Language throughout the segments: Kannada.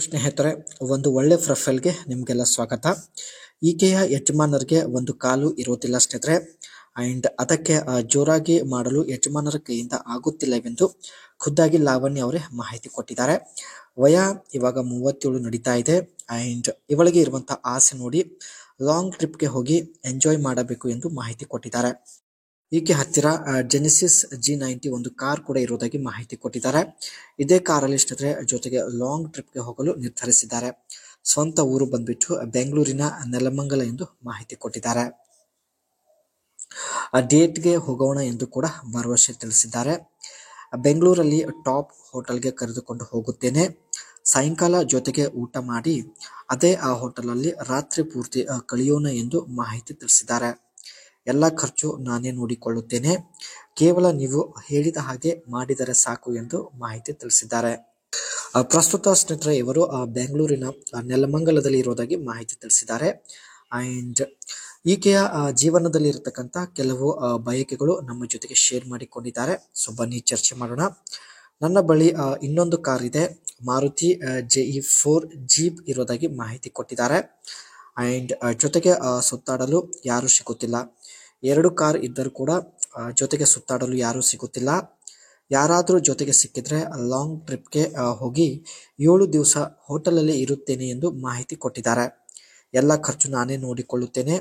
ಸ್ನೇಹಿತರೆ, ಒಂದು ಒಳ್ಳೆ ಪ್ರೊಫೈಲ್ಗೆ ನಿಮಗೆಲ್ಲ ಸ್ವಾಗತ. ಈಕೆಯ ಯಜಮಾನರಿಗೆ ಒಂದು ಕಾಲು ಇರುವುದಿಲ್ಲ ಸ್ನೇಹಿತರೆ, ಅಂಡ್ ಅದಕ್ಕೆ ಜೋರಾಗಿ ಮಾಡಲು ಯಜಮಾನರ ಕೈಯಿಂದ ಆಗುತ್ತಿಲ್ಲವೆಂದು ಖುದ್ದಾಗಿ ಲಾವಣ್ಯ ಅವರೇ ಮಾಹಿತಿ ಕೊಟ್ಟಿದ್ದಾರೆ. ವಯ ಇವಾಗ 37 ನಡೀತಾ ಇದೆ. ಅಂಡ್ ಇವಳಿಗೆ ಇರುವಂತಹ ಆಸೆ ನೋಡಿ ಲಾಂಗ್ ಟ್ರಿಪ್ಗೆ ಹೋಗಿ ಎಂಜಾಯ್ ಮಾಡಬೇಕು ಎಂದು ಮಾಹಿತಿ ಕೊಟ್ಟಿದ್ದಾರೆ. ಈಕೆ ಹತ್ತಿರ ಜೆನೆಸಿಸ್ G90 ಒಂದು ಕಾರ್ ಕೂಡ ಇರುವುದಾಗಿ ಮಾಹಿತಿ ಕೊಟ್ಟಿದ್ದಾರೆ. ಇದೇ ಕಾರಲ್ಲಿ ಸ್ನೇಹಿತರೆ ಜೊತೆಗೆ ಲಾಂಗ್ ಟ್ರಿಪ್ಗೆ ಹೋಗಲು ನಿರ್ಧರಿಸಿದ್ದಾರೆ. ಸ್ವಂತ ಊರು ಬಂದ್ಬಿಟ್ಟು ಬೆಂಗಳೂರಿನ ನೆಲಮಂಗಲ ಎಂದು ಮಾಹಿತಿ ಕೊಟ್ಟಿದ್ದಾರೆ. ಡೇಟ್ಗೆ ಹೋಗೋಣ ಎಂದು ಕೂಡ ಭರವಸೆ ತಿಳಿಸಿದ್ದಾರೆ. ಬೆಂಗಳೂರಲ್ಲಿ ಟಾಪ್ ಹೋಟೆಲ್ಗೆ ಕರೆದುಕೊಂಡು ಹೋಗುತ್ತೇನೆ. ಸಾಯಂಕಾಲ ಜೊತೆಗೆ ಊಟ ಮಾಡಿ ಅದೇ ಆ ಹೋಟೆಲಲ್ಲಿ ರಾತ್ರಿ ಪೂರ್ತಿ ಕಳೆಯೋಣ ಎಂದು ಮಾಹಿತಿ ತಿಳಿಸಿದ್ದಾರೆ. ಎಲ್ಲ ಖರ್ಚು ನಾನೇ ನೋಡಿಕೊಳ್ಳುತ್ತೇನೆ, ಕೇವಲ ನೀವು ಹೇಳಿದ ಹಾಗೆ ಮಾಡಿದರೆ ಸಾಕು ಎಂದು ಮಾಹಿತಿ ತಿಳಿಸಿದ್ದಾರೆ. ಪ್ರಸ್ತುತ ಸ್ನೇಹಿತರೆ ಇವರು ಬೆಂಗಳೂರಿನ ನೆಲಮಂಗಲದಲ್ಲಿ ಇರುವುದಾಗಿ ಮಾಹಿತಿ ತಿಳಿಸಿದ್ದಾರೆ. ಅಂಡ್ ಈಕೆಯ ಜೀವನದಲ್ಲಿ ಇರತಕ್ಕಂಥ ಕೆಲವು ಬಯಕೆಗಳು ನಮ್ಮ ಜೊತೆಗೆ ಶೇರ್ ಮಾಡಿಕೊಂಡಿದ್ದಾರೆ. ಸೊ ಬನ್ನಿ ಚರ್ಚೆ ಮಾಡೋಣ. ನನ್ನ ಬಳಿ ಇನ್ನೊಂದು ಕಾರ್ ಇದೆ, ಮಾರುತಿ JE4 ಜೀಪ್ ಇರೋದಾಗಿ ಮಾಹಿತಿ ಕೊಟ್ಟಿದ್ದಾರೆ. ಅಂಡ್ ಜೊತೆಗೆ ಸುತ್ತಾಡಲು ಯಾರು ಸಿಗುತ್ತಿಲ್ಲ. 2 ಕಾರ್ ಇದ್ದರೂ ಕೂಡ ಜೊತೆಗೆ ಸುತ್ತಾಡಲು ಯಾರು ಸಿಗುತ್ತಿಲ್ಲ. ಯಾರಾದರೂ ಜೊತೆಗೆ ಸಿಕ್ಕಿದ್ರೆ ಲಾಂಗ್ ಟ್ರಿಪ್ಗೆ ಹೋಗಿ 7 ದಿವಸ ಹೋಟೆಲಲ್ಲಿ ಇರುತ್ತೇನೆ ಎಂದು ಮಾಹಿತಿ ಕೊಟ್ಟಿದ್ದಾರೆ. ಎಲ್ಲ ಖರ್ಚು ನಾನೇ ನೋಡಿಕೊಳ್ಳುತ್ತೇನೆ,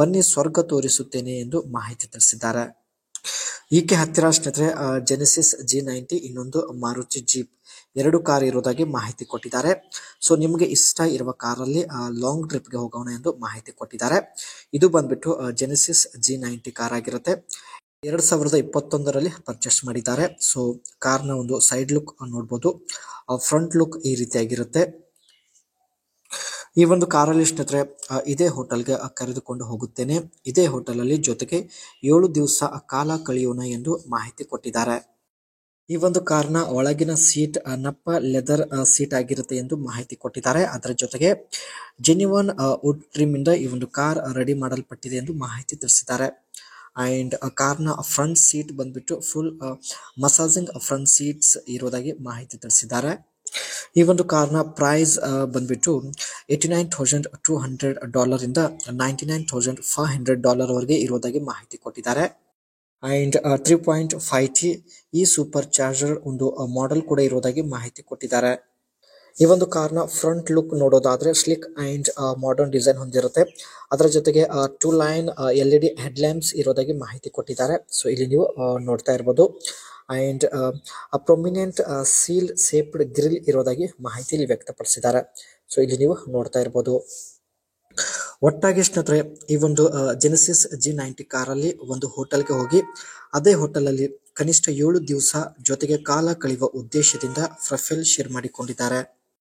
ಬನ್ನಿ ಸ್ವರ್ಗ ತೋರಿಸುತ್ತೇನೆ ಎಂದು ಮಾಹಿತಿ ತಿಳಿಸಿದ್ದಾರೆ. ಈಕೆ ಹತ್ತಿರ ಸ್ನೇಹಿತರೆ ಜೆನೆಸಿಸ್ G90 ಇನ್ನೊಂದು ಮಾರುತಿ ಜೀಪ್ 2 ಕಾರ್ ಇರೋದಾಗಿ ಮಾಹಿತಿ ಕೊಟ್ಟಿದ್ದಾರೆ. ಸೊ ನಿಮಗೆ ಇಷ್ಟ ಇರುವ ಕಾರಲ್ಲಿ ಲಾಂಗ್ ಟ್ರಿಪ್ಗೆ ಹೋಗೋಣ ಎಂದು ಮಾಹಿತಿ ಕೊಟ್ಟಿದ್ದಾರೆ. ಇದು ಬಂದ್ಬಿಟ್ಟು ಜೆನೆಸಿಸ್ G90 ಕಾರ್ ಆಗಿರುತ್ತೆ. 2021ರಲ್ಲಿ ಪರ್ಚೇಸ್ ಮಾಡಿದ್ದಾರೆ. ಸೊ ಕಾರ್ನ ಒಂದು ಸೈಡ್ ಲುಕ್ ನೋಡ್ಬೋದು, ಫ್ರಂಟ್ ಲುಕ್ ಈ ರೀತಿಯಾಗಿರುತ್ತೆ. ಈ ಒಂದು ಕಾರಲ್ಲಿ ಸ್ನೇಹಿತರೆ ಇದೇ ಹೋಟೆಲ್ಗೆ ಕರೆದುಕೊಂಡು ಹೋಗುತ್ತೇನೆ, ಇದೇ ಹೋಟೆಲಲ್ಲಿ ಜೊತೆಗೆ 7 ದಿವಸ ಕಾಲ ಕಳೆಯೋಣ ಎಂದು ಮಾಹಿತಿ ಕೊಟ್ಟಿದ್ದಾರೆ. ಈ ಒಂದು ಕಾರ್ನ ಒಳಗಿನ ಸೀಟ್ ನಪ್ಪ ಲೆದರ್ ಸೀಟ್ ಆಗಿರುತ್ತೆ ಎಂದು ಮಾಹಿತಿ ಕೊಟ್ಟಿದ್ದಾರೆ. ಅದರ ಜೊತೆಗೆ ಜೆನ್ಯುವನ್ ವುಡ್ ಟ್ರಿಮ್ ಇಂದ ಈ ಒಂದು ಕಾರ್ ರೆಡಿ ಮಾಡಲ್ಪಟ್ಟಿದೆ ಎಂದು ಮಾಹಿತಿ ತಿಳಿಸಿದ್ದಾರೆ. ಅಂಡ್ ಕಾರ್ನ ಫ್ರಂಟ್ ಸೀಟ್ ಬಂದ್ಬಿಟ್ಟು ಫುಲ್ ಮಸಾಜಿಂಗ್ ಫ್ರಂಟ್ ಸೀಟ್ಸ್ ಇರೋದಾಗಿ ಮಾಹಿತಿ ತಿಳಿಸಿದ್ದಾರೆ. ಈ ಒಂದು ಕಾರ್ನ ಪ್ರೈಸ್ ಬಂದ್ಬಿಟ್ಟು $89,200 ಇಂದ $99,500 ವರೆಗೆ ಇರೋದಾಗಿ ಮಾಹಿತಿ ಕೊಟ್ಟಿದ್ದಾರೆ. ಅಂಡ್ 3.5T ಈ ಸೂಪರ್ ಚಾರ್ಜರ್ ಒಂದು ಮಾಡೆಲ್ ಕೂಡ ಇರೋದಾಗಿ ಮಾಹಿತಿ ಕೊಟ್ಟಿದ್ದಾರೆ. ಈ ಒಂದು ಕಾರ್ನ ಫ್ರಂಟ್ ಲುಕ್ ನೋಡೋದಾದ್ರೆ ಸ್ಲಿಕ್ ಅಂಡ್ ಮಾಡರ್ನ್ ಡಿಸೈನ್ ಹೊಂದಿರುತ್ತೆ. ಅದರ ಜೊತೆಗೆ 2 ಲೈನ್ LED ಹೆಡ್ ಲ್ಯಾಂಪ್ಸ್ ಇರೋದಾಗಿ ಮಾಹಿತಿ ಕೊಟ್ಟಿದ್ದಾರೆ. ಸೊ ಇಲ್ಲಿ ನೀವು ನೋಡ್ತಾ ಇರ್ಬೋದು. ಅಂಡ್ ಪ್ರೊಮಿನೆಂಟ್ ಸೀಲ್ ಸೇಪ್ಡ್ ಗ್ರಿಲ್ ಇರೋದಾಗಿ ಮಾಹಿತಿಯಲ್ಲಿ ವ್ಯಕ್ತಪಡಿಸಿದ್ದಾರೆ. ಸೊ ಇಲ್ಲಿ ನೀವು ನೋಡ್ತಾ ಇರ್ಬೋದು. ಒಟ್ಟಾಗಿ ಸ್ನೇಹಿತರೆ ಈ ಒಂದು ಜೆನೆಸಿಸ್ G90 ಕಾರಲ್ಲಿ ಒಂದು ಹೋಟೆಲ್ಗೆ ಹೋಗಿ ಅದೇ ಹೋಟೆಲಲ್ಲಿ ಕನಿಷ್ಠ 7 ದಿವಸ ಜೊತೆಗೆ ಕಾಲ ಕಳೆಯುವ ಉದ್ದೇಶದಿಂದ ಪ್ರೊಫೈಲ್ ಶೇರ್ ಮಾಡಿಕೊಂಡಿದ್ದಾರೆ.